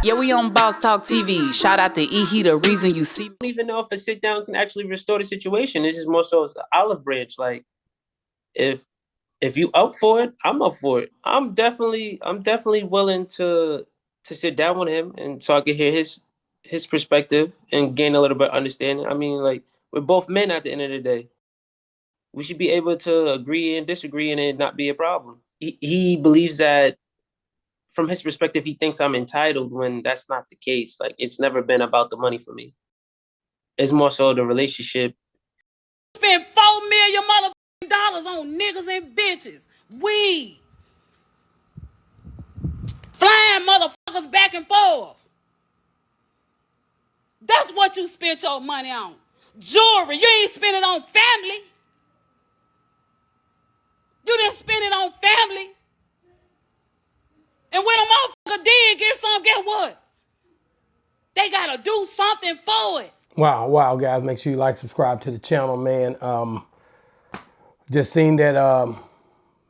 Yeah, we on Boss Talk TV. Shout out to E. He the reason you see me. I don't even know if a sit down can actually restore the situation. It's just more so it's an olive branch. Like if you up for it, I'm up for it. I'm definitely willing to sit down with him and so I can hear his perspective and gain a little bit of understanding. I mean, like we're both men at the end of the day. We should be able to agree and disagree and it not be a problem. He believes that from his perspective, he thinks I'm entitled when that's not the case. Like it's never been about the money for me. It's more so the relationship. Spend $4 million on niggas and bitches. Weed. Flying motherfuckers back and forth. That's what you spent your money on. Jewelry. You ain't spend it on family. You didn't spend it on family. And when a motherfucker did get some, guess what? They gotta do something for it. Wow, guys, make sure you like, subscribe to the channel, man. Just seen that,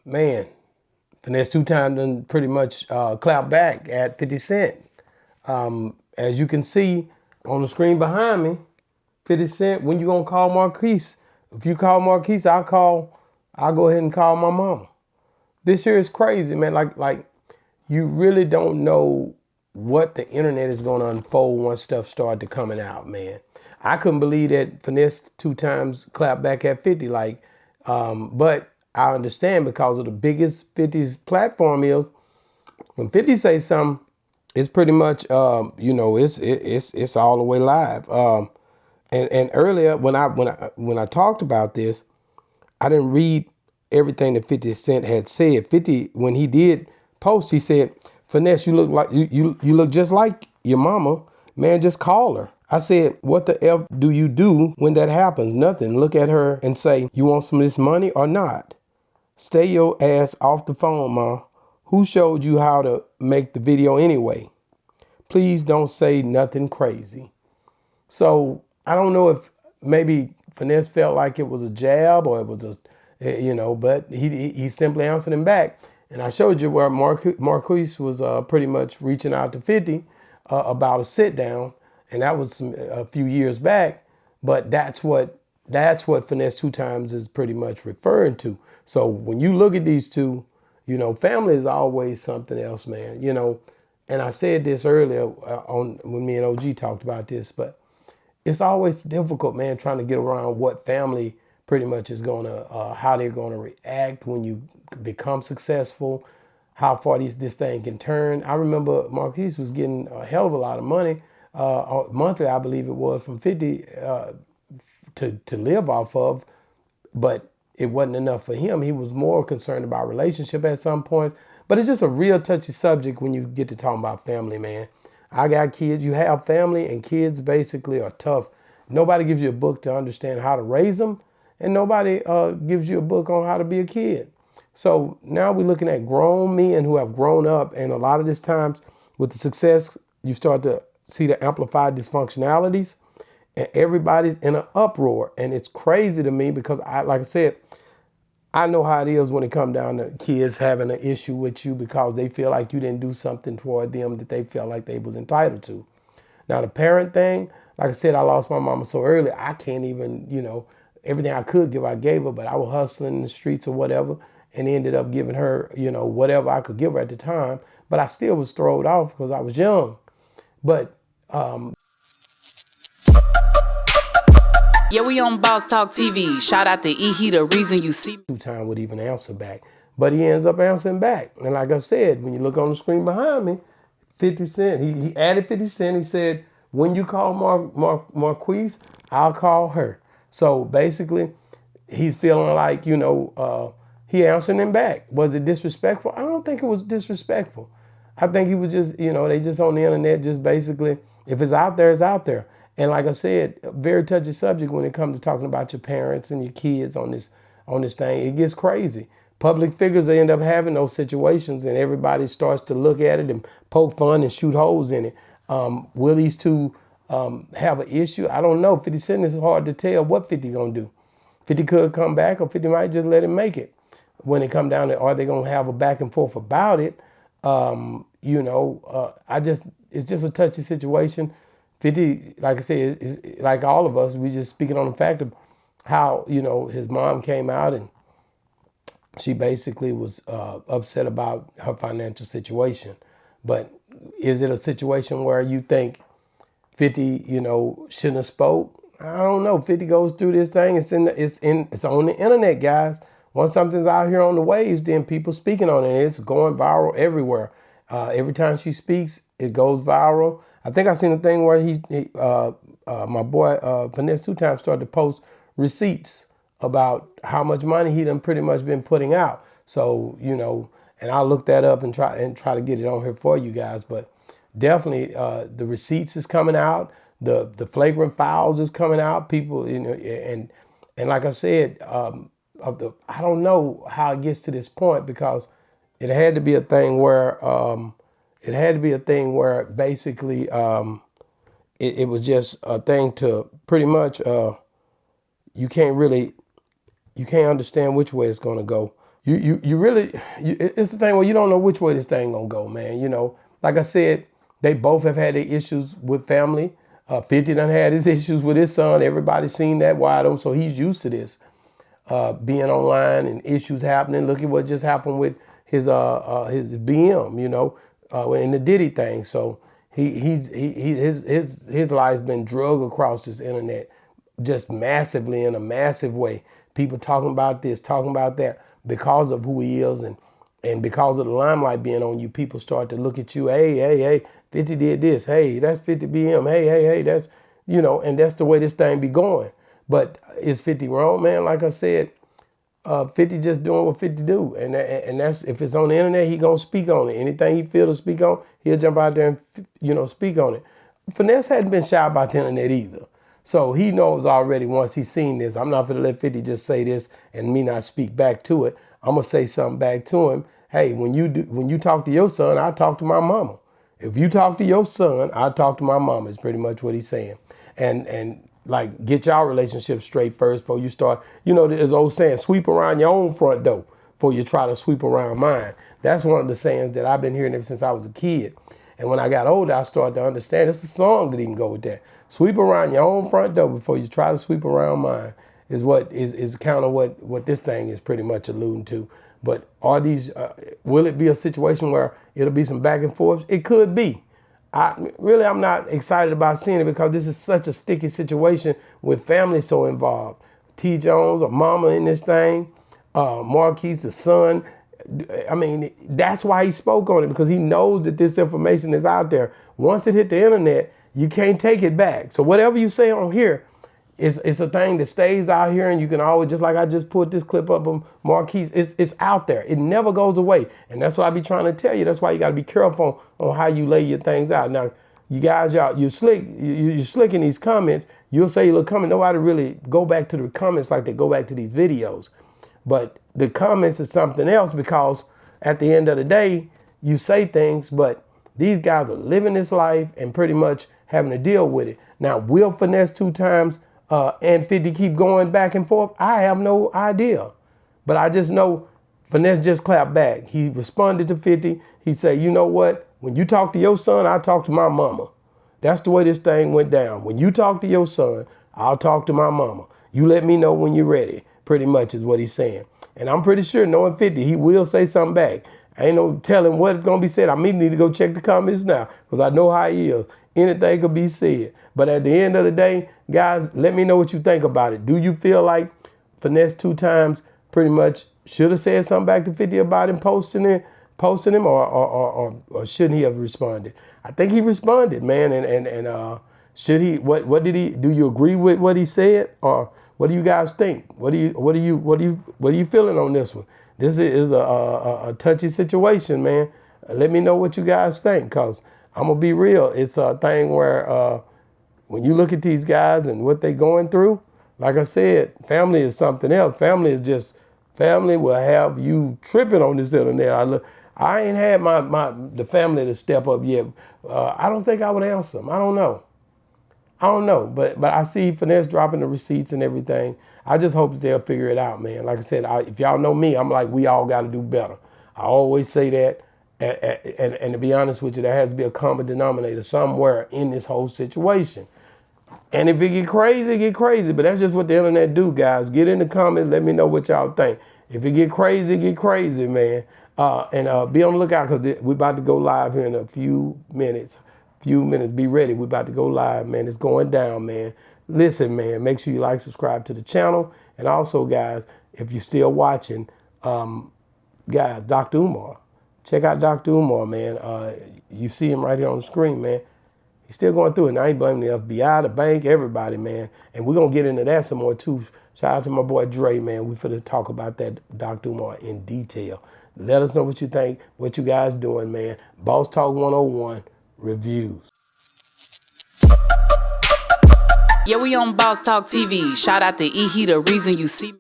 man, Finesse2tymes done pretty much clap back at 50 Cent. As you can see on the screen behind me, 50 Cent, when you gonna call Marquise? If you call Marquise, I'll go ahead and call my mama. This here is crazy, man. Like you really don't know what the internet is going to unfold once stuff started coming out, man. I couldn't believe that Finesse2tymes clapped back at 50, but I understand because of the biggest 50's platform is when 50 say something, it's pretty much, it's all the way live. And earlier when I talked about this, I didn't read everything that 50 Cent had said. 50, when he did post, he said, Finesse, you look like you look just like your mama. Man, just call her. I said, what the F do you do when that happens? Nothing. Look at her and say, you want some of this money or not? Stay your ass off the phone, ma. Who showed you how to make the video anyway? Please don't say nothing crazy. So I don't know if maybe Finesse felt like it was a jab or it was but he simply answered him back. And I showed you where Marquise was pretty much reaching out to 50 about a sit down, and that was a few years back. But that's what Finesse2tymes is pretty much referring to. So when you look at these two, family is always something else, man. And I said this earlier on when me and OG talked about this, but it's always difficult, man, trying to get around what family pretty much is going to, how they're going to react when you become successful, how far this thing can turn. I remember Marquise was getting a hell of a lot of money, monthly, I believe it was, from 50 to live off of, but it wasn't enough for him. He was more concerned about relationship at some points. But it's just a real touchy subject when you get to talking about family, man. I got kids. You have family, and kids basically are tough. Nobody gives you a book to understand how to raise them, and nobody gives you a book on how to be a kid. So now we're looking at grown men who have grown up, and a lot of this times with the success, you start to see the amplified dysfunctionalities, and everybody's in an uproar. And it's crazy to me because, like I said, I know how it is when it comes down to kids having an issue with you because they feel like you didn't do something toward them that they felt like they was entitled to. Now, the parent thing, like I said, I lost my mama so early, I can't even, everything I could give, I gave her, but I was hustling in the streets or whatever and ended up giving her, whatever I could give her at the time. But I still was thrown off because I was young. But Yeah, we on Boss Talk TV. Shout out to E. He the reason you see me. 2Tymes would even answer back. But he ends up answering back. And like I said, when you look on the screen behind me, 50 Cent, he added 50 Cent. He said, when you call Marquise, I'll call her. So basically, he's feeling like, he answered him back. Was it disrespectful? I don't think it was disrespectful. I think he was just, they just on the internet, just basically, if it's out there, it's out there. And like I said, a very touchy subject when it comes to talking about your parents and your kids on this thing. It gets crazy. Public figures, they end up having those situations and everybody starts to look at it and poke fun and shoot holes in it. Will these two have an issue? I don't know. 50 Cent is hard to tell what 50 gonna do. 50 could come back or 50 might just let him make it. When it come down to are they gonna have a back and forth about it, It's just a touchy situation. 50, like I said, is like all of us. We just speaking on the fact of how his mom came out and she basically was upset about her financial situation. But is it a situation where you think 50, shouldn't have spoke? I don't know. 50 goes through this thing. It's on the internet, guys. Once something's out here on the waves, then people speaking on it. It's going viral everywhere. Every time she speaks, it goes viral. I think I seen a thing where my boy Finesse2tymes started to post receipts about how much money he done pretty much been putting out. So and I'll look that up and try to get it on here for you guys. But definitely, the receipts is coming out. The flagrant files is coming out. People, and like I said, I don't know how it gets to this point, because it had to be a thing where basically it was just a thing to pretty much you can't understand which way it's gonna go. It's the thing where you don't know which way this thing gonna go, man. Like I said, they both have had their issues with family. 50 done had his issues with his son. Everybody's seen that wide open, so he's used to this. Being online and issues happening. Look at what just happened with his BM, in the Diddy thing. So his life's been drug across this internet, just massively, in a massive way. People talking about this, talking about that, because of who he is, and because of the limelight being on you. People start to look at you. Hey, 50 did this. Hey, that's 50 BM. Hey, that's and that's the way this thing be going. But is 50 wrong, man? Like I said, 50 just doing what 50 do, and that's, if it's on the internet, he gonna speak on it. Anything he feel to speak on, he'll jump out there and speak on it. Finesse hadn't been shy about the internet either, so he knows already. Once he's seen this, I'm not gonna let 50 just say this and me not speak back to it. I'm gonna say something back to him. Hey, when you talk to your son, I talk to my mama. If you talk to your son, I talk to my mama. Is pretty much what he's saying, and. Like, get y'all relationship straight first before you start. There's old saying, sweep around your own front door before you try to sweep around mine. That's one of the sayings that I've been hearing ever since I was a kid. And when I got older, I started to understand. It's a song that even go with that. Sweep around your own front door before you try to sweep around mine is what is kind of what this thing is pretty much alluding to. But will it be a situation where it'll be some back and forth? It could be. I'm not excited about seeing it, because this is such a sticky situation with family so involved. T. Jones, or mama in this thing, Marquise, the son. I mean, that's why he spoke on it, because he knows that this information is out there. Once it hit the internet, you can't take it back. So whatever you say on here, it's a thing that stays out here, and you can always, just like I just put this clip up of Marquise, it's out there. It never goes away. And that's what I be trying to tell you. That's why you got to be careful on how you lay your things out. Now, you guys, you're slick in these comments. You'll say you'll comment. Nobody really go back to the comments like they go back to these videos. But the comments is something else, because at the end of the day, you say things, but these guys are living this life and pretty much having to deal with it. Now, will Finesse2tymes and 50 keep going back and forth? I have no idea. But I just know Finesse just clapped back. He responded to 50. He said, you know what? When you talk to your son, I talk to my mama. That's the way this thing went down. When you talk to your son, I'll talk to my mama. You let me know when you're ready, pretty much is what he's saying. And I'm pretty sure, knowing 50, he will say something back. I ain't no telling what's going to be said. I need to go check the comments now, because I know how he is. Anything could be said. But at the end of the day, guys, let me know what you think about it. Do you feel like Finesse2tymes pretty much should have said something back to 50 about him posting him, or shouldn't he have responded? I think he responded, man. And should he? What did he? Do you agree with what he said, or what do you guys think? What are you feeling on this one? This is a touchy situation, man. Let me know what you guys think, because I'm gonna be real. It's a thing where when you look at these guys and what they're going through, like I said, family is something else. Family will have you tripping on this internet. I ain't had the family to step up yet. I don't think I would answer them. I don't know. But I see Finesse dropping the receipts and everything. I just hope that they'll figure it out, man. Like I said, if y'all know me, I'm like, we all got to do better. I always say that. And to be honest with you, there has to be a common denominator somewhere in this whole situation. And if it get crazy, it get crazy. But that's just what the internet do, guys. Get in the comments. Let me know what y'all think. If it get crazy, man. And be on the lookout because we're about to go live here in a few minutes. Be ready. We're about to go live, man. It's going down, man. Listen, man. Make sure you like, subscribe to the channel. And also, guys, if you're still watching, guys, Dr. Umar. Check out Dr. Umar, man. You see him right here on the screen, man. He's still going through it. And I ain't blaming the FBI, the bank, everybody, man. And we're going to get into that some more, too. Shout out to my boy Dre, man. We finna talk about that Dr. Umar in detail. Let us know what you think, what you guys doing, man. Boss Talk 101 reviews. Yeah, we on Boss Talk TV. Shout out to E. He the reason you see me.